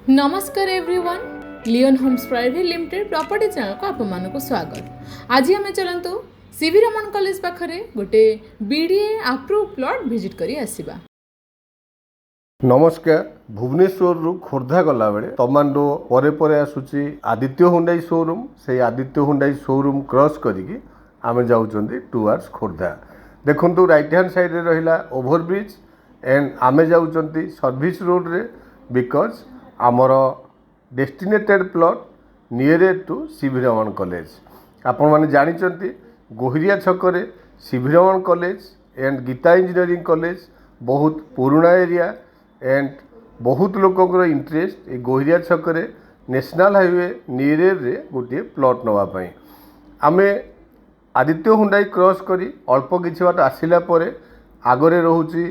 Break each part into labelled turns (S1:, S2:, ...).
S1: नमस्कार everyone, Leon Homes private limited property channel को आपण को स्वागत। आज आम चलतु सीवी रमन कॉलेज पाखरे गोटे बीडीए अप्रूव प्लॉट विजिट करी आसीबा।
S2: नमस्कार। भुवनेश्वर रु खोर्धा गला बेले तमांडो परे परे आसुची आदित्य हुंडाई शोरूम। से आदित्य हुंडाई शोरूम क्रॉस करिकी आमे जाउचंदी टुवर्ड्स खोर्धा। देखंतु राइट हैंड साइड रे रहिला ओवरब्रिज एंड आमे जाउचंदी सर्विस रोड रे बिकॉज आमर destinated plot near to CV Raman college. आपण माने जानिचंती गोहिरिया छकरे CV Raman college and Gita engineering college बहुत पुराना एरिया एंड बहुत लोकंर इंटरेस्ट ए गोहिरिया छकरे नेशनल हाईवे नियर रे गोटे प्लॉट नवा पई। आमे आदित्य हुंडाई क्रॉस करी अल्प किछि बाट आसिला परे आगरे रहुची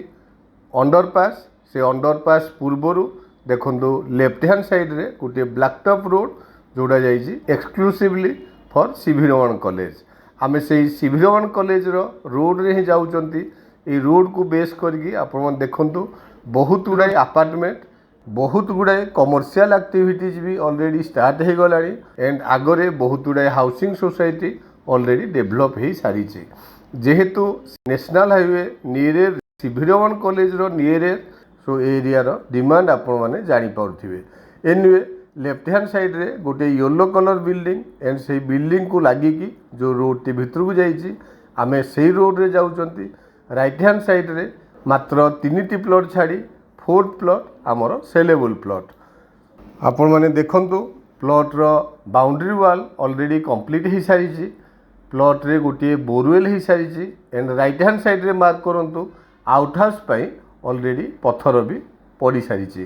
S2: अंडरपास। से अंडरपास पूर्वरु देखंतु लेफ्ट हैंड साइड रे गोटे ब्लैक टॉप रोड जोड़ा जाइछि exclusively for C V Raman college. आमे से सीवी रमन कॉलेज रो रोड रे ही जाउचंती। ए रोड को बेस करके आपण देखंतु बहुत गुड़ाई अपार्टमेंट बहुत गुड़ाई कमर्शियल एक्टिविटीज भी ऑलरेडी स्टार्ट हो गलानी एंड आगरे बहुत गुड़ाई हाउसिंग सोसाइटी ऑलरेडी डेवलप हो सारी। जेहेतु national highway near C V Raman college रो नियर सो एरिया रो डिमांड आपण माने जानि पाउथिबे। एनीवे लेफ्ट हैंड साइड रे गोटे येलो कलर बिल्डिंग एंड से बिल्डिंग को लागी की जो रोड टी भितर को जाइछि आमे सेही रोड रे जाउचंती। राइट हैंड साइड रे मात्र 3टी प्लॉट छाड़ी 4th प्लॉट आमर सेलेबल प्लॉट। आपण माने देखंतु प्लॉट रो बाउंड्री वाल ऑलरेडी कंप्लीट हो सारी। प्लॉट रे गोटे बोरवेल हो सारी एंड राइट हैंड साइड रे मार्क करंतु आउट हाउस पई ऑलरेडी पत्थर भी पड़ी सारी।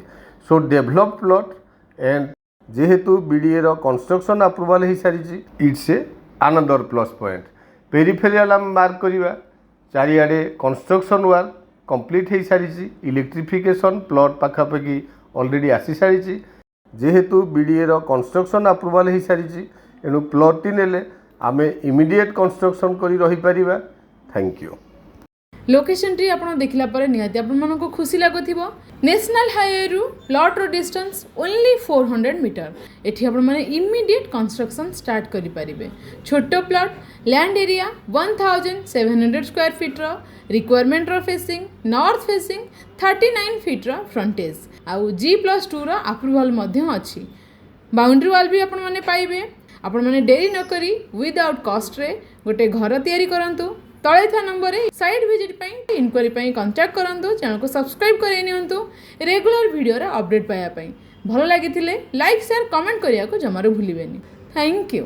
S2: सो डेवलप प्लॉट एंड जेहेतु बीडीए रो कंस्ट्रक्शन अप्रूवल हो सारी it's a another plus point. Peripheral आम मार्क करिवा चारिआडे कंस्ट्रक्शन वर्क कंप्लीट हो सारी। इलेक्ट्रिफिकेशन प्लॉट पाखापाखि ऑलरेडी आसी सारी। जेहेतु बीडीए रो कंस्ट्रक्शन अप्रूवल हो सारी एणु प्लॉट टी नेले आमे इमीडिएट कंस्ट्रक्शन करी रही परिबा। Thank you.
S1: लोकेशन टी आपण देखला परे निहाती आपण मन को खुशी लागुथिबो। नेशनल हाईवे रु प्लॉट रो डिस्टेंस ओनली 400 मीटर। एठी आपण माने इमीडिएट कंस्ट्रक्शन स्टार्ट करि परिबे। छोटो plot land area 1700 square feet रो रिक्वायरमेंट रो फेसिंग नॉर्थ फेसिंग 39 फीट रो फ्रंटेज आउ G+2 रो अप्रूवल मध्य अछि। बाउंड्री वाल भी आपण माने पाइबे। आपण माने देरी न करी विदाउट कॉस्ट रे गोटे घर तयारी करंतु। तले था नंबर साइट विजिट पई इनक्वारी पई कांटेक्ट करंतु। चैनल को सब्सक्राइब करे नियंतु रेगुलर वीडियो रा अपडेट पाया पई। भलो लागिथिले लाइक शेयर कमेंट करिया को जमारो भूलिबेनी। Thank you.